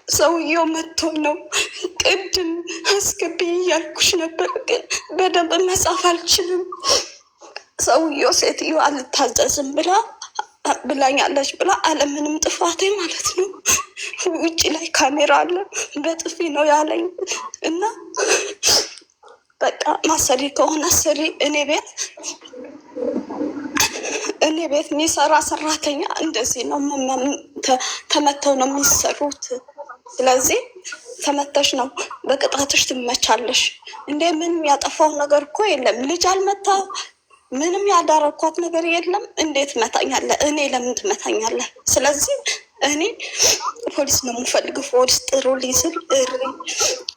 ሰውየው መጥቶ ነው ቅድም አስገቢ እያልኩሽ ነበር፣ ግን በደንብ መጻፍ አልችልም። ሰውየው ሴትዮ አልታዘዝም ብላኛለች ብላ አለምንም ጥፋቴ ማለት ነው። ውጭ ላይ ካሜራ አለ፣ በጥፊ ነው ያለኝ እና በቃ ማሰሪ ከሆነ ስሪ። እኔ ቤት የሚሰራ ሰራተኛ እንደዚህ ነው፣ ተመተው ነው የሚሰሩት። ስለዚህ ተመተሽ ነው በቅጣትሽ ትመቻለሽ። እንደ ምንም ያጠፋው ነገር እኮ የለም። ልጅ አልመታ ምንም ያዳረኳት ነገር የለም። እንዴት ትመታኛለህ? እኔ ለምን ትመታኛለህ? ስለዚህ እኔ ፖሊስ ነው የምፈልግ። ፖሊስ ጥሩልኝ ስል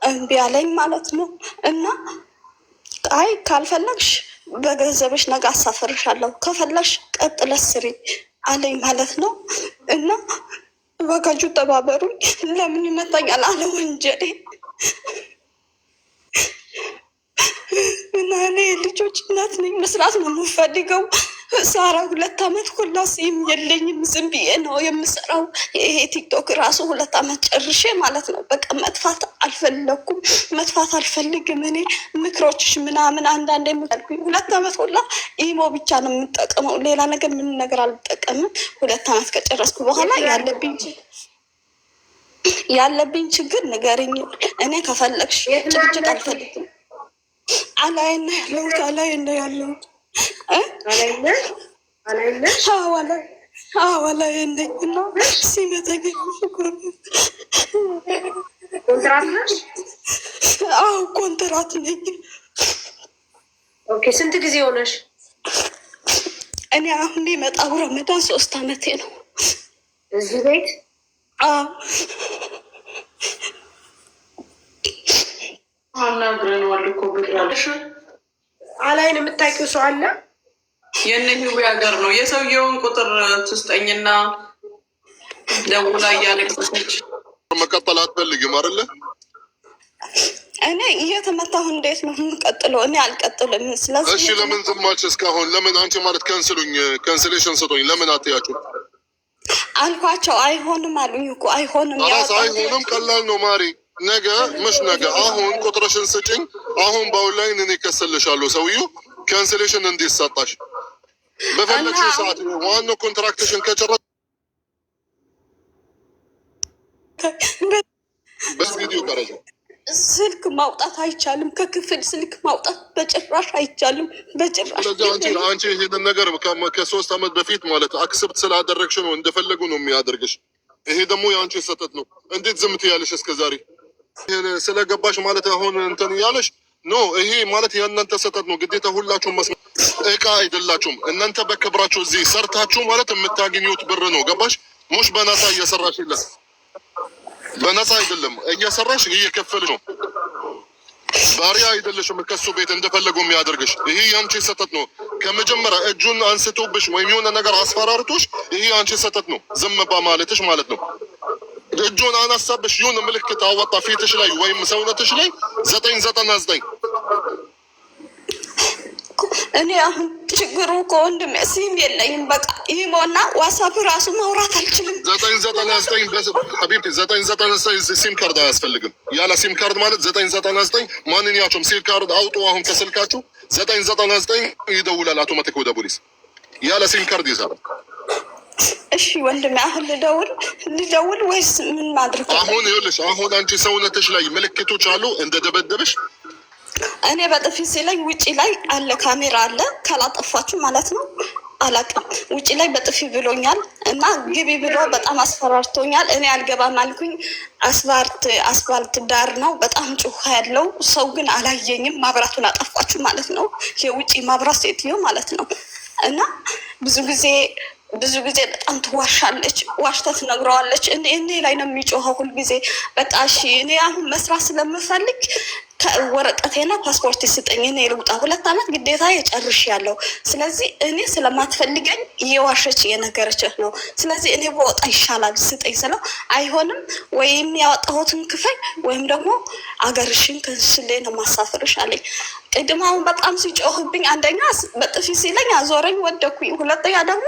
እምቢ አለኝ ማለት ነው። እና አይ ካልፈለግሽ በገንዘብሽ ነገ አሳፍርሻለሁ፣ ከፈለግሽ ቀጥለሽ ስሪ አለኝ ማለት ነው። እና በጋጁ ተባበሩኝ። ለምን ይመታኛል? አለ ወንጀሌ እና እኔ ልጆች እናት ነኝ። መስራት ነው የምፈልገው። ሳራ 2 ዓመት ሁላ ሲም የለኝም። ዝም ብዬ ነው የምሰራው። ይሄ ቲክቶክ ራሱ 2 ዓመት ጨርሼ ማለት ነው። በቃ መጥፋት አልፈለኩም፣ መጥፋት አልፈልግም። እኔ ምክሮችሽ ምናምን አንዳንድ የምፈልጉኝ 2 ዓመት ሁላ ኢሞ ብቻ ነው የምጠቀመው። ሌላ ነገር ምን ነገር አልጠቀምም። 2 ዓመት ከጨረስኩ በኋላ ያለብኝ ችግር ንገሪኝ። እኔ ከፈለግሽ ጭቅጭቅ አልፈልግም። አላይና ያለሁት አዋላይ ነኝ እና ሲመተገኝ ኮንትራት ነሽ? አዎ ኮንትራት ነኝ። ኦኬ ስንት ጊዜ ሆነሽ? እኔ አሁን የመጣው ረመዳን 3 ዓመቴ ነው እዚህ ቤት። አናግረነዋል እኮ ብላለሽ። አላይን የምታውቂው ሰው አለ? የእነዚህ ሀገር ነው። የሰውየውን ቁጥር ትስጠኝና ደውላ እያለቀሰች መቀጠል አትፈልግም አይደለ? እኔ እየተመታሁ እንዴት ነው የምቀጥለው? እኔ አልቀጥልም። ስለዚህ እሺ ለምን ዝም አልሽ እስካሁን? ለምን አንቺ ማለት ካንስሌሽን ስጡኝ ለምን አትያችሁ አልኳቸው። አይሆንም አሉኝ እኮ አይሆንም። አይሆንም ቀላል ነው ማሪ። ነገ አሁን ቁጥርሽን ስጭኝ። አሁን በኦንላይን እኔ ከሰልሻለሁ። ሰውዬው ካንስሌሽን እንዲሰጣሽ በፈለግሽው ሰዓት ዋናው ኮንትራክትሽን ከጨረስሽ በቪዲዮ ቀረጸ ስልክ ማውጣት አይቻልም። ከክፍል ስልክ ማውጣት በጭራሽ አይቻልም፣ በጭራሽ። አንቺ ይሄንን ነገር ከ3 ዓመት በፊት ማለት አክሰፕት ስላደረግሽ ነው እንደፈለጉ ነው የሚያደርግሽ። ይሄ ደግሞ የአንቺ ሰጠት ነው። እንዴት ዝም ትያለሽ እስከዛሬ? ስለገባሽ ማለት አሁን እንትን እያለሽ ኖ፣ ይሄ ማለት የእናንተ ሰጠት ነው። ግዴታ ሁላችሁም እቃ አይደላችሁም። እናንተ በክብራችሁ እዚህ ሰርታችሁ ማለት የምታገኙት ብር ነው። ገባሽ? ሙሽ በነፃ እየሰራሽ የለም፣ በነፃ አይደለም እየሰራሽ እየከፈልሽ ነው። ባሪያ አይደለሽም ከሱ ቤት እንደፈለጉ የሚያደርግሽ። ይሄ የአንቺ ሰጠት ነው። ከመጀመሪያ እጁን አንስቶብሽ ወይም የሆነ ነገር አስፈራርቶሽ ይሄ የአንቺ ሰጠት ነው። ዝም በማለትሽ ማለት ነው። እጁን አናሳብሽ የሆነ ምልክት አወጣ ፊትሽ ላይ ወይም ሰውነትሽ ላይ 999 እኔ አሁን ችግሩ ከወንድሜ ሲም የለኝም። በቃ ኢሞና ዋትስአፕ ራሱ ማውራት አልችልም። 999 ሲም ካርድ አያስፈልግም። ያለ ሲም ካርድ ማለት 999 ማንኛቸውም ሲም ካርድ አውጡ። አሁን ከስልካችሁ 999 ይደውላል አውቶማቲክ ወደ ፖሊስ። ያለ ሲም ካርድ ይሰራል። እሺ ወንድሜ አሁን ልደውል ወይስ ምን ማድረግ? አሁን ይኸውልሽ፣ አሁን አንቺ ሰውነትሽ ላይ ምልክቶች አሉ እንደደበደበሽ። እኔ በጥፊ ሲለኝ ውጪ ላይ አለ ካሜራ አለ፣ ካላጠፋችሁ ማለት ነው። አላውቅም። ውጪ ላይ በጥፊ ብሎኛል እና ግቢ ብሎ በጣም አስፈራርቶኛል። እኔ አልገባም አልኩኝ። አስፋልት ዳር ነው፣ በጣም ጩኸ ያለው ሰው ግን አላየኝም። ማብራቱን አጠፋችሁ ማለት ነው። የውጪ ማብራት ሴትዮ ማለት ነው። እና ብዙ ጊዜ በጣም ትዋሻለች፣ ዋሽታ ትነግረዋለች። እኔ ላይ ነው የሚጮኸው ሁልጊዜ። በቃ እሺ እኔ አሁን መስራት ስለምፈልግ ወረቀቴና ፓስፖርት ስጠኝ፣ እኔ ልውጣ። 2 ዓመት ግዴታ የጨርሽ ያለው። ስለዚህ እኔ ስለማትፈልገኝ እየዋሸች እየነገረችህ ነው። ስለዚህ እኔ በወጣ ይሻላል ስጠኝ ስለው አይሆንም፣ ወይም ያወጣሁትን ክፈይ ወይም ደግሞ አገርሽን ከስሌ ነው ማሳፈርሽ አለኝ። ቅድም አሁን በጣም ሲጮህብኝ፣ አንደኛ በጥፊ ሲለኝ አዞረኝ፣ ወደኩኝ። ሁለተኛ ደግሞ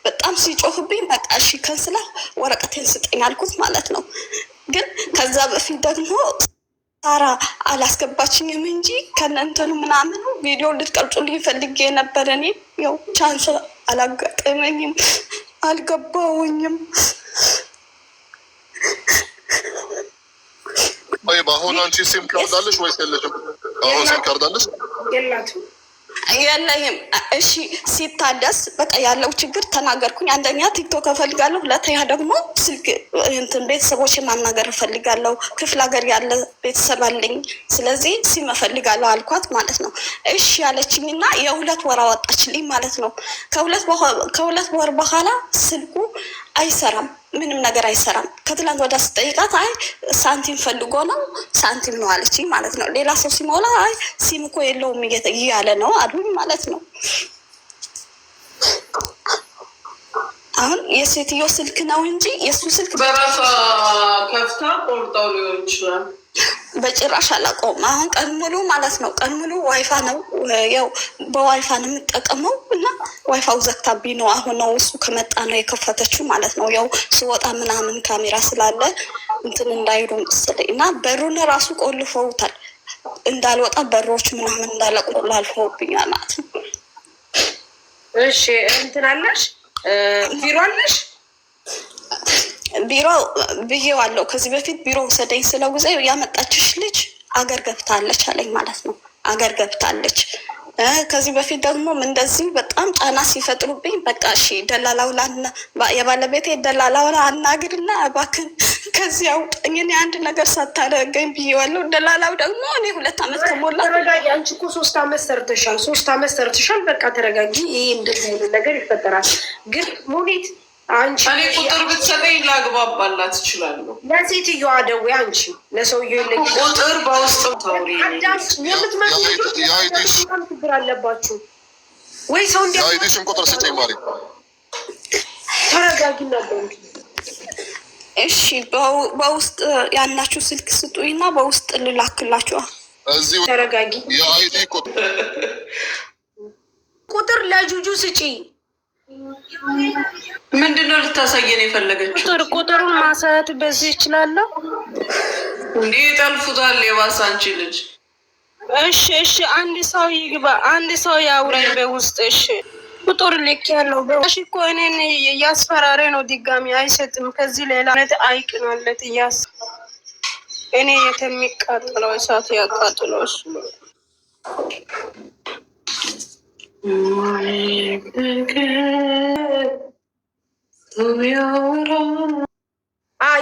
በጣም ሲጮህብኝ በቃ እሺ ከንስላ ወረቀቴን ስጠኝ አልኩት ማለት ነው። ግን ከዛ በፊት ደግሞ ሳራ አላስገባችኝም እንጂ ከነንተኑ ምናምኑ ቪዲዮ ልትቀርጹልኝ ፈልጌ ነበር። እኔ ያው ቻንስ አላጋጠመኝም፣ አልገባውኝም። ወይ በአሁን አንቺ ሲም ካርድ አለሽ ወይስ የለሽም? አሁን ሲም ካርድ አለሽ? የላትም። የለኝም። እሺ ሲታደስ በቃ ያለው ችግር ተናገርኩኝ። አንደኛ ቲክቶክ እፈልጋለሁ፣ ሁለተኛ ደግሞ ስልክ እንትን ቤተሰቦችን ማናገር እፈልጋለሁ። ክፍለ ሀገር ያለ ቤተሰብ አለኝ፣ ስለዚህ ሲም እፈልጋለሁ አልኳት ማለት ነው። እሺ ያለችኝና የ2 ወር አወጣችልኝ ማለት ነው። ከሁለት ወር በኋላ ስልኩ አይሰራም፣ ምንም ነገር አይሰራም። ከትላንት ወደ ስጠይቃት አይ ሳንቲም ፈልጎ ነው ሳንቲም ነው አለችኝ ማለት ነው። ሌላ ሰው ሲሞላ አይ ሲም እኮ የለውም እያለ ነው አሉኝ ማለት ነው። አሁን የሴትዮ ስልክ ነው እንጂ የእሱ ስልክ በራሷ ከፍታ ቆርጣው ሊሆን ይችላል። በጭራሽ አላውቀውም። አሁን ቀን ሙሉ ማለት ነው፣ ቀን ሙሉ ዋይፋ ነው፣ ያው በዋይፋ ነው የምጠቀመው እና ዋይፋው ዘግታብኝ ነው። አሁን ነው እሱ ከመጣ ነው የከፈተችው ማለት ነው። ያው ስወጣ ምናምን ካሜራ ስላለ እንትን እንዳይሉ መሰለኝ እና በሩን ራሱ ቆልፈውታል። እንዳልወጣ በሮች ምናምን እንዳለ ቆልፈውብኛል ማለት ነው። እሺ እንትን አለሽ? ቢሮ አለሽ? ቢሮ ብዬዋለሁ። ከዚህ በፊት ቢሮ ውሰደኝ ስለው ጊዜ ያመጣችሽ ልጅ አገር ገብታለች አለኝ ማለት ነው። አገር ገብታለች። ከዚህ በፊት ደግሞ እንደዚህ በጣም ጫና ሲፈጥሩብኝ በቃ እሺ ደላላውና የባለቤቴ ደላላውን አናግርና እባክን ከዚህ አውጣኝ፣ እኔ አንድ ነገር ሳታደርገኝ ብዬዋለሁ። ደላላው ደግሞ እኔ 2 ዓመት ከሞላ ተረጋጊ። አንቺ እኮ 3 ዓመት ሰርተሻል፣ 3 ዓመት ሰርተሻል። በቃ ተረጋጊ። ይሄ እንደዚህ አይነት ነገር ይፈጠራል። ግን ሙኒት አንቺ እኔ ቁጥር ብትሰጠኝ ላግባባላት እችላለሁ። ለሴትዮዋ ደውዬ አንቺ ለሰውዬው ይለኝ ቁጥር በውስጥ ታውሪ ችግር አለባችሁ ወይ ሰው የአይዲሽን ቁጥር ስጠኝ ማሪ። ተረጋጊ ነበር። እሺ በውስጥ ያናችሁ ስልክ ስጡኝና በውስጥ ልላክላችኋል። እዚህ ተረጋጊ። የአይዲ ቁጥር ለጁጁ ስጪ። ምንድነው ልታሳየን የፈለገችው? ቁጥሩን ማሳየት በዚህ ይችላለሁ እንዴ? ጠልፉታል የባሰ አንቺ ልጅ። እሺ አንድ ሰው ይግባ፣ አንድ ሰው ያውራኝ በውስጥ። እሺ ቁጥር ልክ ያለው በውስጥ እኮ እኔን እያስፈራረ ነው። ድጋሚ አይሰጥም። ከዚህ ሌላ ነት አይቅናለት እያስ እኔ የተሚቃጥለው እሳት ያቃጥለው እሱ ነው።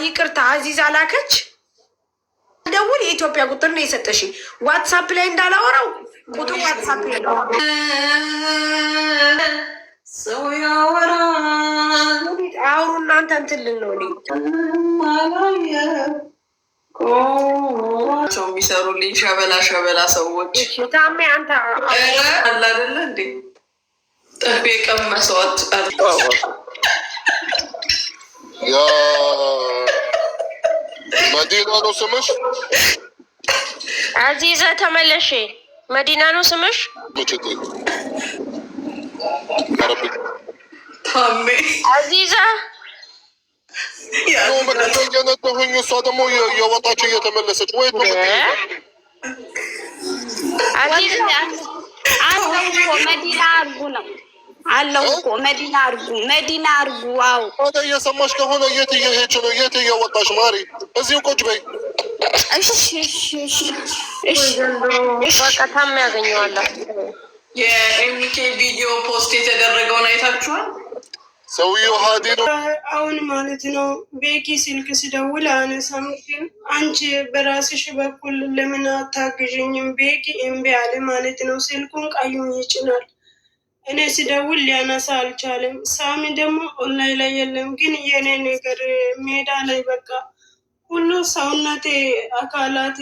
ይቅርታ አዚዛ ላከች። ደውል። የኢትዮጵያ ቁጥር ነው የሰጠሽ። ዋትሳፕ ላይ እንዳላወራው ቁጥር ዋትሳፕ ላይ ሰው ያወራል። አውሩ እናንተ እንትልን ነው ሰው የሚሰሩልኝ ሸበላ ሰዎች ታሜ አንተ አለ አይደለ እንዴ? ጥቤ ቀመሰዋት ያ መዲና ነው ስምሽ? አዚዛ ተመለሽ። መዲና ነው ስምሽ? ታሜ አዚዛ የነጠሁኝ እሷ ደግሞ የወጣች እየተመለሰች ወይ መዲና አርጉ ነው አለው እኮ መዲና አርጉ። ዋው እየሰማሽ ከሆነ የት እየሄድሽ ነው? የት እየወጣሽ? ማሪ እዚሁ ቁጭ በይ። በቃ ታም ያገኘዋለሁ። የኤምኬ ቪዲዮ ፖስት የተደረገውን አይታችኋል? ሰውየው ሀዲ ነው አሁን ማለት ነው። ቤኪ ስልክ ስደውል አነሳም፣ ግን አንቺ በራስሽ በኩል ለምን አታግዥኝም? ቤኪ እምቢ አለ ማለት ነው። ስልኩን ቀዩን ይጭናል። እኔ ስደውል ሊያነሳ አልቻለም። ሳሚ ደግሞ ኦንላይን ላይ የለም። ግን የኔ ነገር ሜዳ ላይ በቃ ሁሉ ሰውነቴ አካላቴ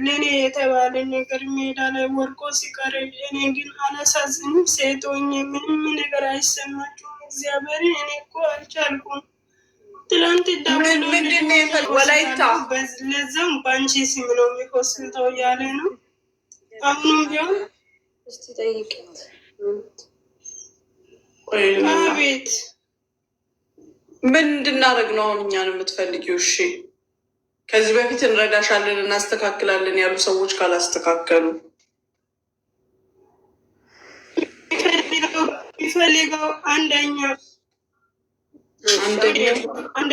ለእኔ የተባለ ነገር ሜዳ ላይ ወርቆ ሲቀር እኔ ግን አላሳዝንም። ሴቶኝ ምንም ነገር አይሰማችሁም? እግዚአብሔር እኔ እኮ አልቻልኩም። ትላንት ወላይታ ለዛም በአንቺ ስም ነው የሚኮስተው እያለ ነው። አሁኑም ቢሆን አቤት ምን እንድናደርግ ነው አሁን እኛን የምትፈልጊው? እሺ ከዚህ በፊት እንረዳሻለን እናስተካክላለን ያሉ ሰዎች ካላስተካከሉ የሚፈልገው አንደኛ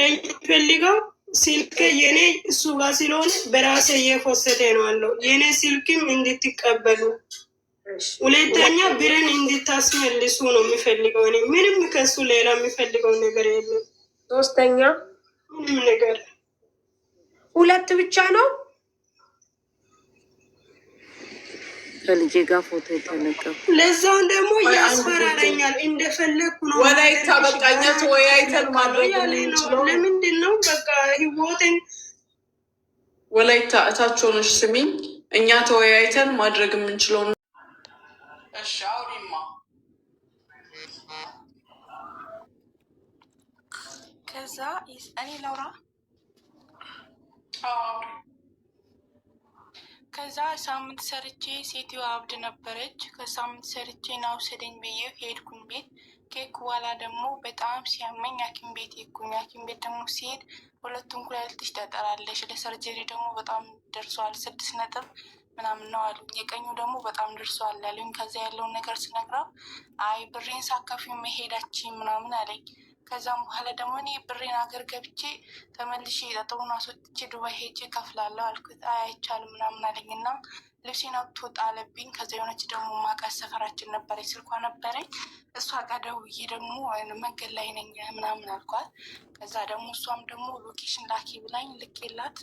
የሚፈልገው ስልክ የኔ እሱ ጋር ስለሆነ በራሴ እየፎሰተ ነው አለው። የኔ ስልክም እንድትቀበሉ፣ ሁለተኛ ብርን እንድታስመልሱ ነው የሚፈልገው። እኔ ምንም ከሱ ሌላ የሚፈልገው ነገር የለም። ሶስተኛ ምንም ነገር ሁለት ብቻ ነው። ከልጄ ጋር ፎቶ የተለቀቁ ለዛውን ደግሞ ያስፈራረኛል። እንደፈለግኩ ነው ወላይታ በቃኛ ተወያይተን ማድረግ ነው። ለምንድን ነው በቃ ህይወትን ወላይታ እታች ሆነሽ ስሚኝ፣ እኛ ተወያይተን ማድረግ የምንችለው ነው። እሺ አውሪማ። ከዛ እኔ ላውራ። ከዛ ሳምንት ሰርቼ ሴትዮ አብድ ነበረች። ከሳምንት ሰርቼ ና ውሰደኝ ብዬ ሄድኩኝ ቤት። ከሄድኩ በኋላ ደግሞ በጣም ሲያመኝ ሐኪም ቤት ሄድኩኝ። ሐኪም ቤት ደግሞ ሲሄድ ሁለቱን ኩላሊትሽ ጠጠራለሽ፣ ለሰርጀሪ ደግሞ በጣም ደርሷል፣ 6 ነጥብ ምናምን ነው አሉኝ። የቀኙ ደግሞ በጣም ደርሷል አሉኝ። ከዛ ያለውን ነገር ስነግረው አይ ብሬን ሳካፊ መሄዳችን ምናምን አለኝ። ከዛም በኋላ ደግሞ እኔ ብሬን ሀገር ገብቼ ተመልሼ ጠጠሩን አስወጥቼ ዱባይ ሄጄ ከፍላለሁ አልኩት። አይቻልም ምናምን አለኝ እና ልብሴን አውጥቶ ጣለብኝ። ከዛ የሆነች ደግሞ ማውቃት ሰፈራችን ነበረች፣ ስልኳ ነበረኝ። እሷ ጋር ደውዬ ደግሞ መንገድ ላይ ነኝ ምናምን አልኳት። ከዛ ደግሞ እሷም ደግሞ ሎኬሽን ላኪ ብላኝ ልኬላት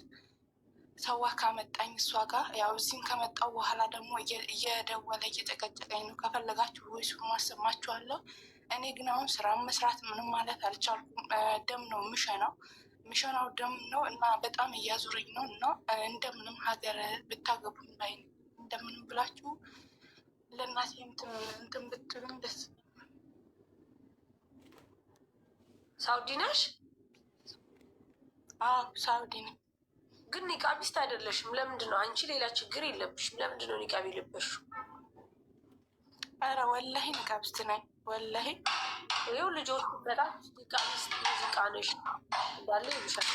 ሰዋ ካመጣኝ እሷ ጋር ያው እዚህም ከመጣው በኋላ ደግሞ እየደወለ እየጨቀጨቀኝ ነው። ከፈለጋችሁ ወይሱን ማሰማችኋለሁ። እኔ ግን አሁን ስራ መስራት ምንም ማለት አልቻልኩም። ደም ነው ምሸናው ደም ነው እና በጣም እያዙረኝ ነው እና እንደምንም ሀገር ብታገቡኝ ላይ እንደምንም ብላችሁ ለእናቴ እንትን ብትሉኝ ደስ። ሳውዲ ነሽ? አዎ ሳውዲ ነኝ። ግን ኒቃቢስት አይደለሽም። ለምንድን ነው አንቺ? ሌላ ችግር የለብሽም። ለምንድን ነው ኒቃብ የለበሽው? ኧረ ወላሂ ኒቃቢስት ነኝ ወላሂ። ይኸው ልጆቹ በጣም ኒቃቢስት ሙዚቃ ነሽ እንዳለ ይሉሻል።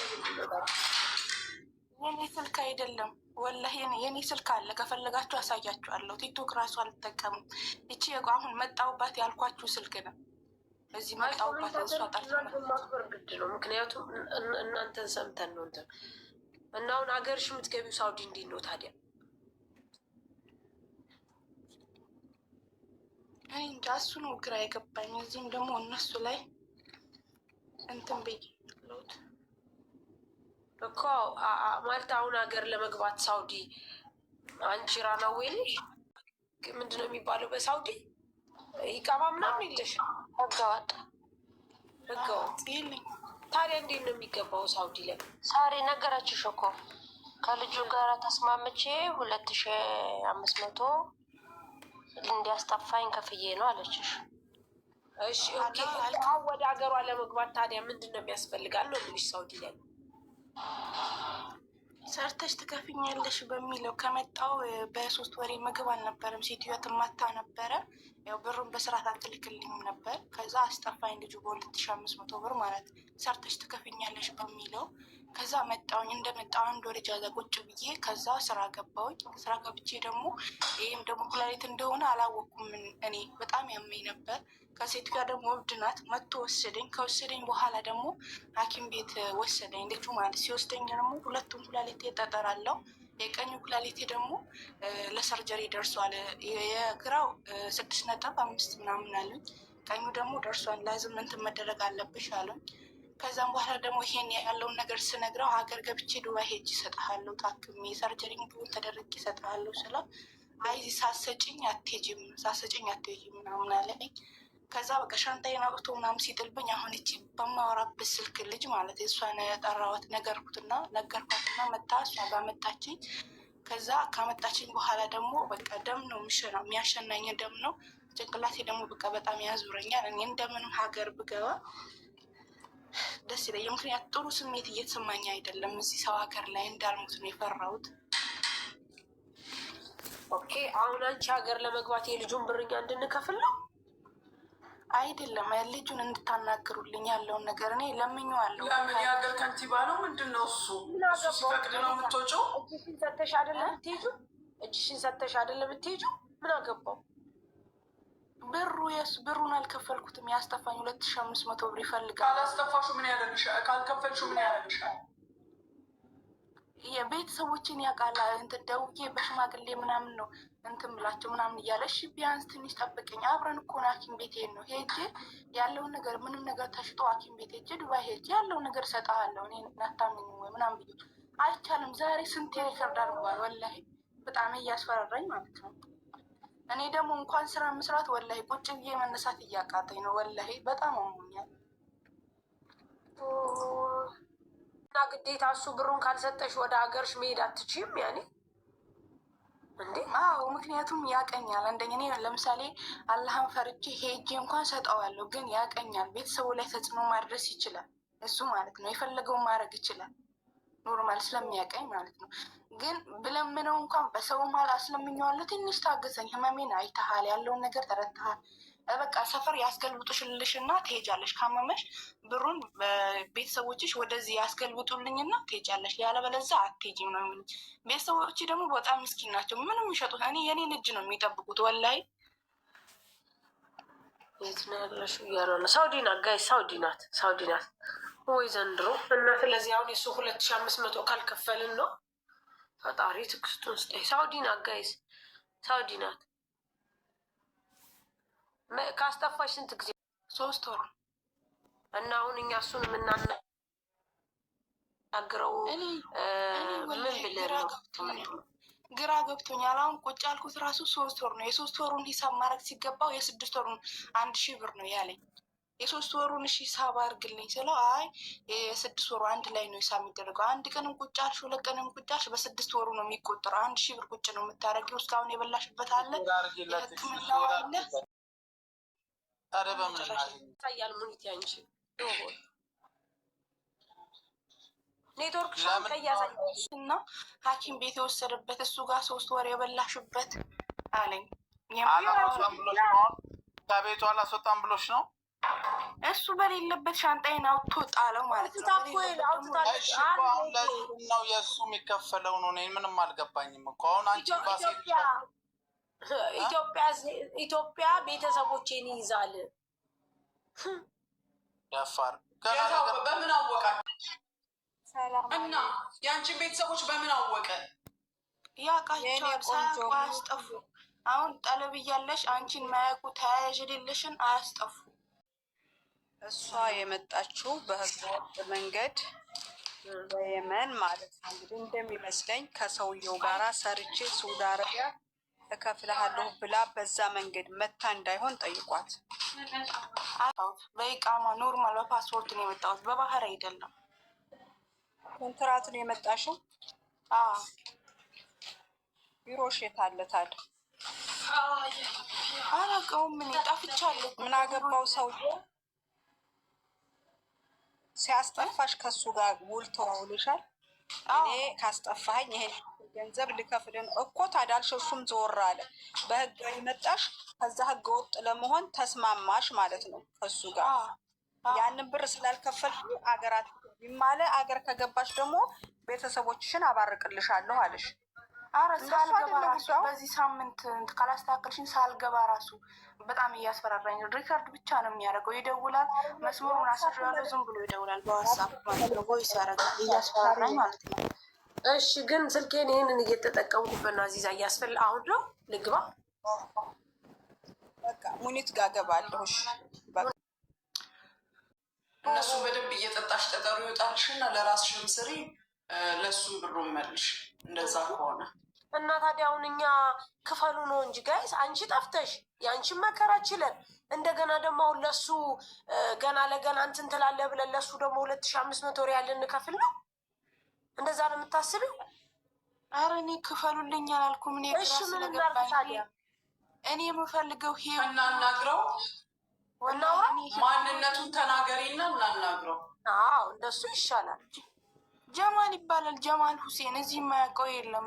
የኔ ስልክ አይደለም ወላሂ፣ የኔ ስልክ አለ፣ ከፈለጋችሁ አሳያችኋለሁ። ቲክቶክ ራሱ አልጠቀምም። ይቺ አሁን መጣሁባት ያልኳችሁ ስልክ ነው። እዚህ መጣሁባት እሷ ማክበር ግድ ነው። ምክንያቱም እናንተን ሰምተን ነው እንትን እና አሁን ሀገርሽ የምትገቢው ሳውዲ እንዴት ነው ታዲያ? እኔ እንጃ እሱ ነው ግራ የገባኝ። እዚህም ደግሞ እነሱ ላይ እንትን ብዬት እኮ ማለት አሁን ሀገር ለመግባት ሳውዲ አንቺ ራናዌ ነሽ ምንድን ነው የሚባለው በሳውዲ ይቃማ ምናምን የለሽ? ህገወጥ የለኝ። ታዲያ እንዴት ነው የሚገባው ሳውዲ ላይ? ሳሪ ነገረችሽ እኮ ከልጁ ጋር ተስማምቼ 2500 እንዲያስጠፋኝ ከፍዬ ነው አለችሽ። እሺ ኦኬ። ወደ ሀገሯ ለመግባት ታዲያ ምንድን ነው የሚያስፈልጋል ነው የምልሽ? ሳውዲ ላይ ሰርተሽ ትከፍኛለሽ በሚለው ከመጣው በ3 ወሬ ምግብ አልነበረም። ሴትዮዋ ትማታ ነበረ። ያው ብሩን በስርዓት አትልክልኝም ነበር። ከዛ አስጠፋኝ ልጁ በ2500 ብር ማለት ሰርተሽ ትከፍኛለሽ በሚለው። ከዛ መጣውኝ። እንደመጣው አንድ ወር ጃዛ ቁጭ ብዬ ከዛ ስራ ገባውኝ። ስራ ገብቼ ደግሞ ይህም ደግሞ ኩላሊት እንደሆነ አላወቅኩም። እኔ በጣም ያመኝ ነበር። ከሴት ጋር ደግሞ እብድ ናት። መጥቶ ወሰደኝ። ከወሰደኝ በኋላ ደግሞ ሐኪም ቤት ወሰደኝ ልጁ ማለት። ሲወስደኝ ደግሞ ሁለቱም ኩላሊቴ ጠጠር አለው። የቀኙ ኩላሊቴ ደግሞ ለሰርጀሪ ደርሷል። የግራው 6.5 ምናምን አሉኝ። ቀኙ ደግሞ ደርሷል። ላዝም እንትን መደረግ አለብሽ አሉኝ። ከዛም በኋላ ደግሞ ይሄን ያለውን ነገር ስነግረው ሀገር ገብቼ ዱባይ ሄጅ ይሰጥሃለሁ ታክሜ ሰርጀሪ ቢሆን ተደረግ ይሰጥሃለሁ ስለው አይ ሳሰጭኝ አትሄጂም ምናምን አለኝ። ከዛ በቃ ሻንጣዬን አውጥቶ ምናምን ሲጥልብኝ አሁን እቺ በማወራበት ስልክ ልጅ ማለት እሷን ጠራዋት ነገርኳትና መጣ። እሷ ጋር መጣችኝ። ከዛ ካመጣችኝ በኋላ ደግሞ በቃ ደም ነው የሚያሸናኝ ደም ነው። ጭንቅላቴ ደግሞ በቃ በጣም ያዙረኛል። እኔ እንደምንም ሀገር ብገባ ደስ ይለኛል። ምክንያት ጥሩ ስሜት እየተሰማኝ አይደለም። እዚህ ሰው ሀገር ላይ እንዳልሞት ነው የፈራሁት። ኦኬ አሁን አንቺ ሀገር ለመግባት የልጁን ብርኛ እንድንከፍል ነው አይደለም? ልጁን እንድታናግሩልኝ ያለውን ነገር እኔ ለምኜዋለሁ። ለምን የሀገር ከንቲባ ነው ምንድን ነው እሱ? አገባው? ሲፈቅድ ነው የምትወጪው? እጅሽን ሰተሽ አይደለም የምትሄጂው? እጅሽን ሰተሽ አይደለም የምትሄጂው? ምን አገባው? ብሩን አልከፈልኩትም። ያስጠፋኝ 2500 ብር ይፈልጋል። ካላስጠፋሹ ምን ያደርግሻል? ካልከፈልሹ ምን ያደርግሻል? የቤተሰቦችን ያውቃል። እንትን ደውዬ በሽማግሌ ምናምን ነው እንትን ብላቸው ምናምን እያለ እሺ ቢያንስ ትንሽ ጠብቀኝ፣ አብረን እኮ ነው ሐኪም ቤት ሄድ ነው ሄጄ ያለውን ነገር ምንም ነገር ተሽጦ ሐኪም ቤት ሄጄ ዱባይ ሄጄ ያለውን ነገር እሰጥሃለሁ እኔ ናታምኝ ወይ ምናምን ብዬ አይቻልም። ዛሬ ስንት ይከብዳል ብሏል። ወላሂ በጣም እያስፈራራኝ ማለት ነው። እኔ ደግሞ እንኳን ስራ መስራት ወላሂ ቁጭ ብዬ መነሳት እያቃተኝ ነው። ወላሂ በጣም አሞኛል። እና ግዴታ እሱ ብሩን ካልሰጠሽ ወደ ሀገርሽ መሄድ አትችይም ያኔ እንዴ? አዎ ምክንያቱም ያቀኛል። አንደኛ እኔ ለምሳሌ አላህን ፈርቼ ሄጄ እንኳን ሰጠዋለሁ፣ ግን ያቀኛል። ቤተሰቡ ላይ ተጽዕኖ ማድረስ ይችላል እሱ ማለት ነው። የፈለገውን ማድረግ ይችላል ኖርማል ስለሚያቀኝ ማለት ነው። ግን ብለምነው እንኳን በሰው ማል አስለምኘዋለሁ። ትንሽ ታገሰኝ፣ ህመሜን አይተሃል፣ ያለውን ነገር ተረድተሃል። በቃ ሰፈር ያስገልብጡሽልሽና ትሄጃለሽ። ካመመሽ ብሩን ቤተሰቦችሽ ወደዚህ ያስገልብጡልኝና ትሄጃለሽ፣ ያለበለዛ አትሄጂም ነው የሚሉት። ቤተሰቦች ደግሞ በጣም ምስኪን ናቸው። ምንም የሚሸጡት እኔ የኔን እጅ ነው የሚጠብቁት። ወላሂ የት ነው ያለሽው እያሉ ነው። ሳውዲ ናት ጋይ፣ ሳውዲ ናት ወይ ዘንድሮ። እና ስለዚህ አሁን የሱ 2500 ካልከፈልን ነው ፈጣሪ ትዕግስቱን ስጠኝ። ሳውዲ ናት ጋይስ፣ ሳውዲ ናት። ካስጠፋሽ ስንት ጊዜ? 3 ወር። እና አሁን እኛ እሱን የምናናግረው ምን ብለን ነው? ግራ ገብቶኛል። አሁን ቁጭ ያልኩት ራሱ 3 ወር ነው። የ3 ወሩን ሂሳብ ማድረግ ሲገባው የ6 ወሩን 1000 ብር ነው ያለኝ። የ3 ወሩን እሺ ሂሳብ አድርግልኝ ስለው አይ የ6 ወሩ አንድ ላይ ነው ሂሳብ የሚደረገው። አንድ ቀንም ቁጭ አልሽ 2 ቀንም ቁጭ አልሽ በ6 ወሩ ነው የሚቆጠረው። 1000 ብር ቁጭ ነው የምታደርጊው። እስካሁን የበላሽበት አለ፣ የሕክምናው አለ። ኧረ በምን ታያል ሙኒት ያንቺ ኔትወርክ ሻም ከያሳይ እና ሐኪም ቤት የወሰደበት እሱ ጋር 3 ወር የበላሽበት አለኝ። ከቤቱ አላስወጣም ብሎሽ ነው? እሱ በሌለበት ሻንጣዬን አውጥቶ ጣለው ማለት ነው። ነው የእሱ የሚከፈለው ነው። እኔ ምንም አልገባኝም እኮ አሁን አንቺ ኢትዮጵያ ቤተሰቦቼን ይይዛል። ደፋር በምን አወቃችሁ? እና የአንቺን ቤተሰቦች በምን አወቀ? ያውቃቸዋል። ሳያውቁ አያስጠፉ። አሁን ጠለብ እያለሽ አንቺን ማያውቁ ተያያዥ የሌለሽን አያስጠፉ። እሷ የመጣችው በህገወጥ መንገድ በየመን ማለት ነው። እንግዲህ እንደሚመስለኝ ከሰውየው ጋራ ሰርቼ ሳውዲ አረቢያ እከፍልሃለሁ ብላ በዛ መንገድ መታ እንዳይሆን ጠይቋት። በኢቃማ ኖርማል በፓስፖርት ነው የመጣሁት፣ በባህር አይደለም። ኮንትራት ነው የመጣሽው? ቢሮሽ የት አለ ታዲያ? አላውቀውም። ምን ጠፍቻለሁ። ምን አገባው ሰውዬው? ሲያስጠፋሽ ከሱ ጋር ውል ተዋውልሻል። እኔ ካስጠፋኸኝ ይሄን ገንዘብ ልከፍልን እኮ ታዳልሽ። እሱም ዘወር አለ። በህጋዊ መጣሽ፣ ከዛ ህገ ወጥ ለመሆን ተስማማሽ ማለት ነው ከሱ ጋር። ያንን ብር ስላልከፈልሽ አገራት ይማለ አገር ከገባሽ ደግሞ ቤተሰቦችሽን አባርቅልሻለሁ አለሽ። አረ ሳልገባ ራሱ በዚህ ሳምንት ካላስተካከልሽኝ ሳልገባ ራሱ በጣም እያስፈራራኝ ነው። ሪከርድ ብቻ ነው የሚያደርገው። ይደውላል፣ መስመሩን አስረዋለሁ፣ ዝም ብሎ ይደውላል በዋትሳፕ ማለት ነው። ቮይስ ያደርጋል፣ እያስፈራራኝ ማለት ነው። እሺ ግን ስልኬን ይህንን እየተጠቀምኩበት ነው። አዚዛ እያስፈል አሁን ነው ልግባ። በቃ ሙኒት ጋር ገባለሁ። እሺ እነሱ በደንብ እየጠጣሽ ጠጠሩ ይወጣልሽና ለራስሽም ስሪ፣ ለሱ ብሩን መልሽ። እንደዛ ከሆነ እና ታዲያ አሁን እኛ ክፈሉ ነው እንጂ ጋይስ፣ አንቺ ጠፍተሽ የአንቺን መከራ ችለን እንደገና ደግሞ አሁን ለሱ ገና ለገና እንትን ትላለህ ብለን ለሱ ደግሞ 2500 ሪያል እንከፍል ነው? እንደዛ ነው የምታስቢው? አረ እኔ ክፈሉልኝ አላልኩም። እኔ ግራ ስለገባኝ እኔ የምፈልገው ሄው እናናግረው፣ ማንነቱን ተናገሪና እናናግረው። አዎ እንደሱ ይሻላል። ጀማል ይባላል፣ ጀማል ሁሴን። እዚህ የማያውቀው የለም።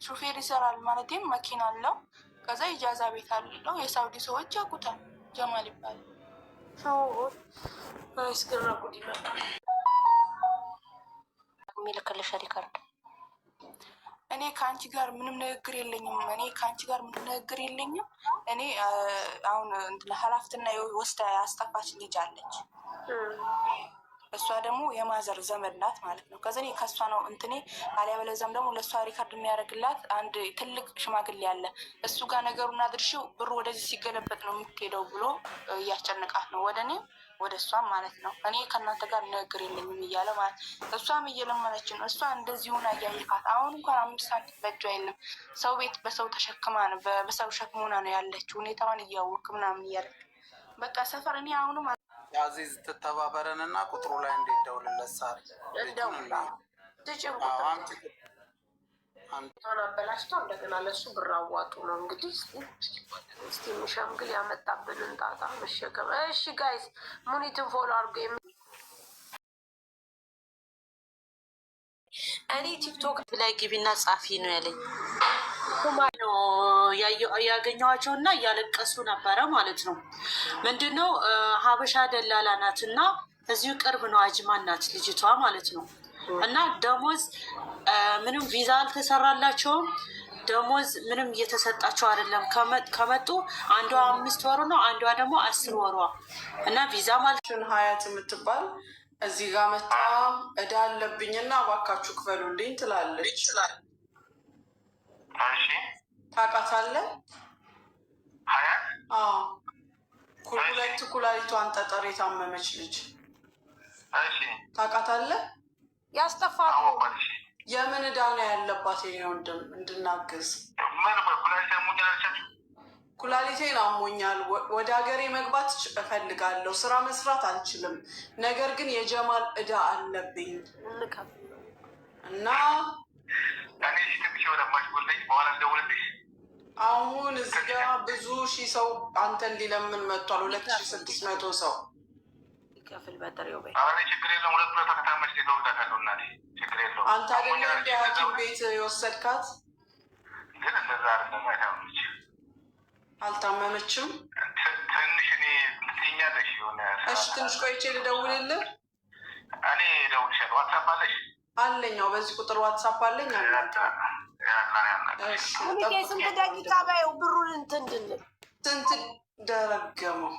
ሹፌር ይሰራል ማለትም መኪና አለው። ከዛ ኢጃዛ ቤት አለው። የሳውዲ ሰዎች ያውቁታል። ጀማል ይባላል። የሚልክልሽ ሪከርድ። እኔ ከአንቺ ጋር ምንም ንግግር የለኝም። እኔ አሁን ኃላፊትና ወስዳ ያስጠፋች ልጅ አለች። እሷ ደግሞ የማዘር ዘመድ ናት ማለት ነው። ከዚ ከእሷ ነው እንትኔ አሊያ በለዛም ደግሞ ለእሷ ሪካርድ የሚያደርግላት አንድ ትልቅ ሽማግሌ አለ። እሱ ጋር ነገሩን አድርሽው ብሩ ወደዚህ ሲገለበጥ ነው የምትሄደው ብሎ እያስጨንቃት ነው፣ ወደ እኔም ወደ እሷም ማለት ነው። እኔ ከእናንተ ጋር ንግግር የለኝም እያለ ማለት እሷም እየለመነች ነው። እሷ እንደዚህ ሆና እያየካት አሁን እንኳን 5 ሳንቲም በእጇ የለም። ሰው ቤት በሰው ተሸክማ ነው በሰው ሸክሞና ነው ያለችው። ሁኔታዋን እያወቅ ምናምን እያለ በቃ ሰፈር እኔ አሁንም አዚዝ ትተባበረን እና ቁጥሩ ላይ እንዴት ደውልለት ሳር አበላሽቶ እንደገና ለሱ ብር አዋጡ ነው እንግዲህ። እስቲ ምሸምግል ያመጣብንን ጣጣ መሸከም። እሺ ጋይስ ሙኒትን ፎሎ አድርጎ እኔ ቲክቶክ ላይ ግቢና ጻፊ ነው ያለኝ። ነው ያገኘኋቸው እና እያለቀሱ ነበረ ማለት ነው። ምንድነው ሀበሻ ደላላ ናት እና እዚሁ ቅርብ ነው፣ አጅማን ናት ልጅቷ ማለት ነው። እና ደሞዝ ምንም ቪዛ አልተሰራላቸውም፣ ደሞዝ ምንም እየተሰጣቸው አይደለም። ከመጡ አንዷ 5 ወሩ ነው፣ አንዷ ደግሞ 10 ወሯ እና ቪዛ ማለት ሀያት የምትባል እዚህ ጋር መታ እዳ አለብኝና እባካችሁ ክፈሉልኝ ትላለች። ታውቃታለህ? ሁለት ኩላሊቷን ጠጠር የታመመች ልጅ ታውቃታለህ? ያስጠፋት የምን ዕዳ ነው ያለባት? ነው እንድናግዝ ኩላሊቴን አሞኛል። ወደ ሀገሬ መግባት እፈልጋለሁ። ስራ መስራት አልችልም። ነገር ግን የጀማል ዕዳ አለብኝ እና አሁን እዚህ ጋ ብዙ ሺህ ሰው አንተን ሊለምን መጥቷል። 2600 ሰው ይከፍል በጥሬው ቤት። አንተ አይደለ እንደ ሐኪም ቤት የወሰድካት? አልታመመችም። እሺ ትንሽ ቆይቼ ልደውልልህ። አለኛው በዚህ ቁጥር ዋትሳፕ አለኝ። ስንት ደቂቃ በይው ብሩን እንትን እንድንል ስንት ደረገመው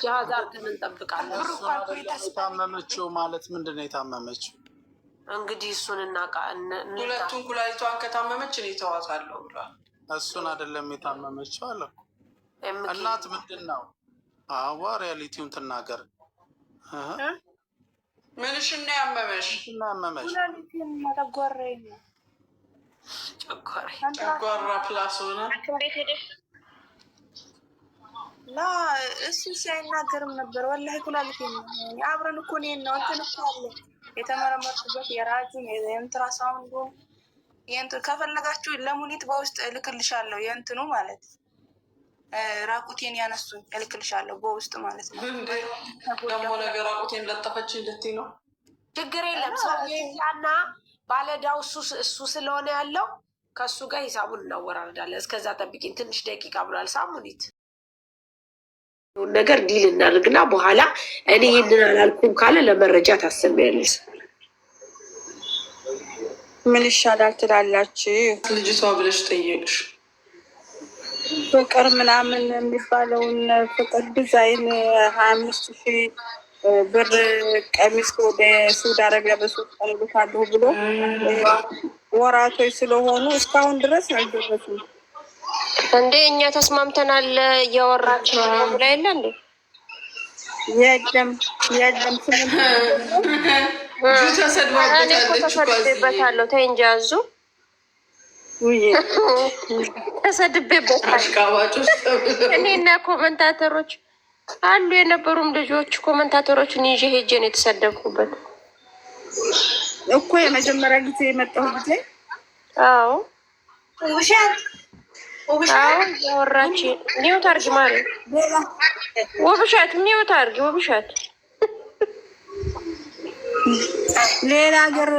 ጃዛር ግን እንጠብቃለን። የታመመችው ማለት ምንድን ነው? የታመመችው እንግዲህ እሱን ሁለቱን ኩላሊቷን ከታመመች እኔ ተዋታለሁ ብሏል። እሱን አይደለም የታመመችው አለ እናት ምንድን ነው? አዋ ሪያሊቲውን ትናገር። ምንሽን ነው ያመመሽ? ጨጓራ ፕላስ ሆነ ላ እሱ ሳይናገርም ነበር። ወላሂ ኩላሊቴ ነው። አብረን እኮ እኔን ነው እንትን እኮ አለ የተመረመርኩበት የራጁን የኢንትራሳውንዱ ከፈለጋችሁ ለሙኒት በውስጥ እልክልሻለሁ። የእንትኑ ማለት ራቁቴን ያነሱኝ እልክልሻለሁ በውስጥ ማለት ነው። ደግሞ ነገር ራቁቴን ለጠፈች ልትይ ነው? ችግር የለም። ሰውና ባለዳው እሱ ስለሆነ ያለው ከእሱ ጋር ሂሳቡን እናወራርዳለን። እስከዛ ጠብቂኝ ትንሽ ደቂቃ ብሏል። ሳሙኒት ነገር ዲል እናድርግና በኋላ እኔ ይህንን አላልኩም ካለ ለመረጃ ታሰሚያለሽ። ምን ይሻላል ትላላችሁ? ልጅቷ ብለሽ ጠየቅሽ? ፍቅር ምናምን የሚባለውን ፍቅር ዲዛይን 25,000 ብር ቀሚስ ወደ ሳውዲ አረቢያ በ3 ቀን ልካለሁ ብሎ ወራቶች ስለሆኑ እስካሁን ድረስ አልደረሱም። እንዴ እኛ ተስማምተናል። እያወራችሁ ነው ብላ የለ እንዴ? የለም ተሰድቤበታለሁ። ተይ እንጂ አዙ ተሰድቤበታለሁ። እኔና ኮመንታተሮች አሉ የነበሩም ልጆች ኮመንታተሮችን ይዤ ሄጄ ነው የተሰደብኩበት እኮ የመጀመሪያ ጊዜ የመጣሁ ጊዜ። አዎ ያወራች ኒውት አርጊ ማለት ወብሻት ኒውት አርጊ ወብሻት ሌላ ሀገር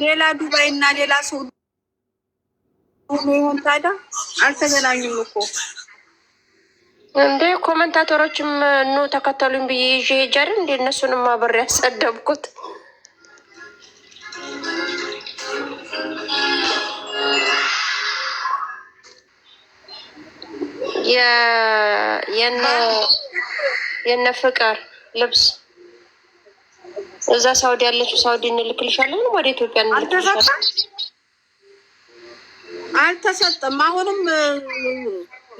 ሌላ ዱባይ እና ሌላ ሰው ሆን ታዲያ አልተገናኙም እኮ እንዴ። ኮመንታተሮችም ኑ ተከተሉኝ ብዬ ይዤ ሄጄ አይደል እንዴ እነሱንም አብሬ ያሰደብኩት። የነ ፍቅር ልብስ እዛ ሳውዲ ያለችው ሳውዲ እንልክልሻለን፣ ወደ ኢትዮጵያ እንልክልሻለን። አልተሰጠም። አሁንም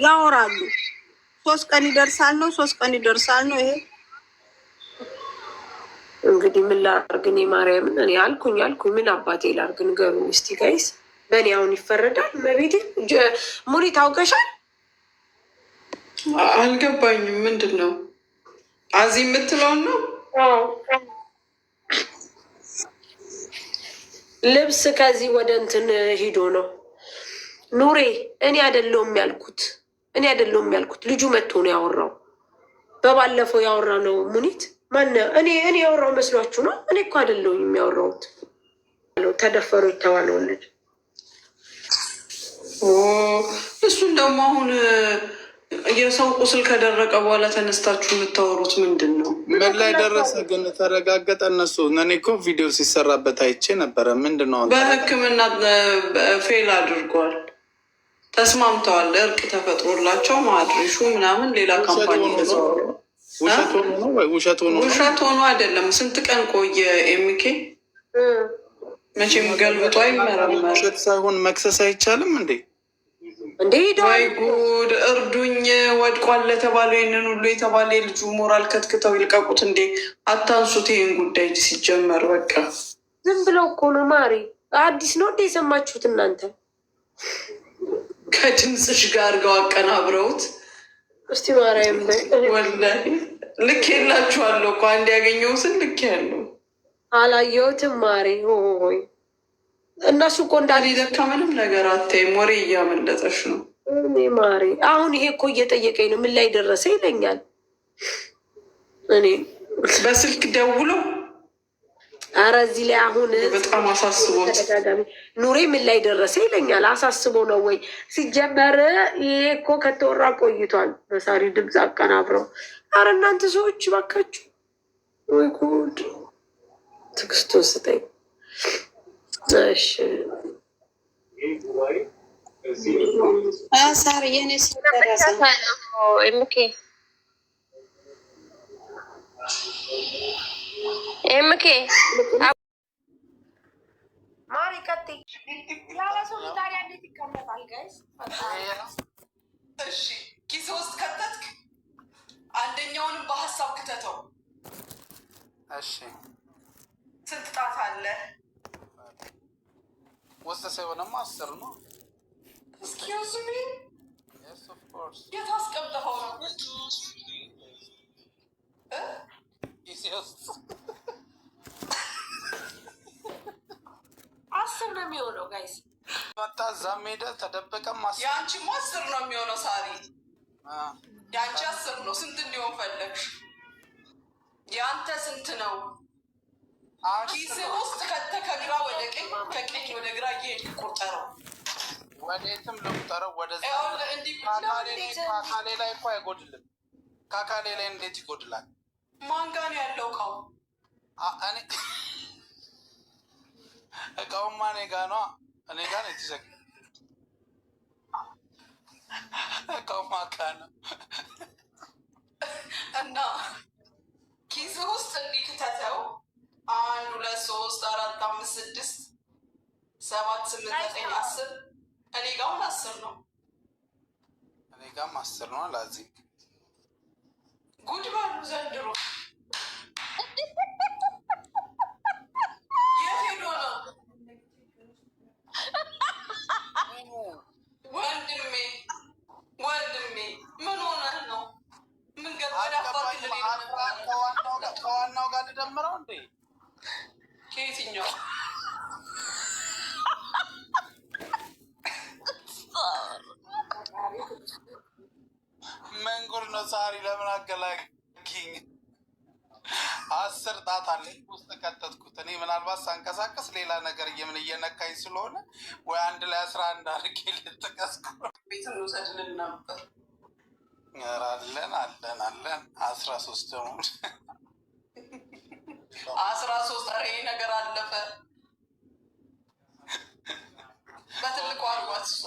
ያወራሉ። 3 ቀን ይደርሳል ነው 3 ቀን ይደርሳል ነው። ይሄ እንግዲህ ምን ላድርግ እኔ ማርያምን እኔ አልኩኝ ምን አባቴ ላድርግ ንገሩኝ እስቲ ጋይስ። በእኔ አሁን ይፈረዳል? መቤቴ ሙሪ ታውቀሻል? አልገባኝም። ምንድን ነው አዚ የምትለውን ነው? ልብስ ከዚህ ወደ እንትን ሂዶ ነው ኑሬ። እኔ አይደለሁም ያልኩት ልጁ መጥቶ ነው ያወራው። በባለፈው ያወራ ነው ሙኒት ማነ እኔ ያወራው መስሏችሁ ነው? እኔ እኮ አይደለሁም የሚያወራውት። ተደፈሩ የተባለውን ልጅ እሱን ደግሞ አሁን የሰው ቁስል ከደረቀ በኋላ ተነስታችሁ የምታወሩት ምንድን ነው? ምን ላይ ደረሰ ግን ተረጋገጠ? እነሱ እኔ እኮ ቪዲዮ ሲሰራበት አይቼ ነበረ። ምንድን ነው? በሕክምና ፌል አድርጓል። ተስማምተዋል። እርቅ ተፈጥሮላቸው ማድረሹ ምናምን ሌላ ካምፓኒ ውሸት ሆኖ አይደለም። ስንት ቀን ቆየ? ኤምኬ መቼም ገልብጦ አይመረመር። ውሸት ሳይሆን መክሰስ አይቻልም እንዴ? ወይ ጉድ! እርዱኝ! ወድቋል ለተባለው ይህንን ሁሉ የተባለ የልጁ ሞራል ከትክተው ይልቀቁት እንዴ! አታንሱት ይህን ጉዳይ ሲጀመር። በቃ ዝም ብለው እኮ ነው ማሪ። አዲስ ነው እንደ የሰማችሁት እናንተ? ከድምፅሽ ጋር አድርገው አቀናብረውት። እስቲ ማርያም ወላሂ ልክ የላችኋለሁ እኮ አንድ ያገኘሁትን ልክ ያለው አላየሁትም ማሪ። ሆይ እነሱ እኮ እንዳለ ለካ ምንም ነገር አታይም። ወሬ እያመለጠሽ ነው ማሪ። አሁን ይሄ እኮ እየጠየቀኝ ነው ምን ላይ ደረሰ ይለኛል። እኔ በስልክ ደውሎ አረ እዚህ ላይ አሁን በጣም አሳስቦት ኑሬ ምን ላይ ደረሰ ይለኛል። አሳስቦ ነው ወይ? ሲጀመር ይሄ እኮ ከተወራ ቆይቷል። በሳሪ ድምፅ አቀናብረው። አረ እናንተ ሰዎች ባካችሁ፣ ወይ ጉድ! ትዕግስቱን ስጠኝ። እሺ ሳሪ የኔ ኤምኬ ማሪ ቀጥይ። ላለሰው ታዲያ እንዴት ይቀመጣል ጋይስ? እሺ ኪስ ውስጥ ከተትክ አንደኛውንም በሀሳብ ክተተው። እሺ ስንት ጣት አለ? ውስጥ ሳይሆንማ 10 ነው። እስኪውዝ ሚ የት አስቀምጠኸው ነው? አስር ነው የሚሆነው ጋይስ። መጣ እዛም ሄደ ተደበቀም። የአንቺማ 10 ነው የሚሆነው ሳሪ። የአንቺ 10 ነው። ስንት እንዲሆን ፈለግሽ? የአንተ ስንት ነው? ኪስ ውስጥ ከግራ ወደ ቀኝ ከቀኝ ወደ ግራ እየሄድክ ቁጠረው። ወዴትም ልቁጠረው? ወደዛ ካካሌ ላይ እኮ አይጎድልም። ካካሌ ላይ እንዴት ይጎድላል? ማን ጋር ነው ያለው እቃው? እኔ እቃውማ እኔ ጋ ነዋ። እኔ ጋ ነው የተዘጋ እቃውማ ጋ ነው። እና ኪስ ውስጥ እንዲክተተው 1 2 3 4 5 6 7 8 9 10 እኔ ጋር 10 ነው። እኔ ጋርም 10 ነው። ላዚ ጉድ ባሉ ዘንድሮ የት ሄዶ ነው ወንድሜ? ምን ሆነህ ነው? ምን ከዋናው ጋር ልደምረው እንዴ? ከየትኛው መንጉር ነው? ሳሪ ለምን አገላግኝ? 10 ጣት አለኝ ውስጥ ከተትኩት። እኔ ምናልባት ሳንቀሳቀስ ሌላ ነገር እየነካኝ ስለሆነ ወይ አንድ ላይ 11 አድርጌ ልጥቀስኩ። ቤት እንውሰድልን ነበር። አለን 13 ነው 13 ኧረ ይሄ ነገር አለፈ። በትልቁ አርጓት እሷ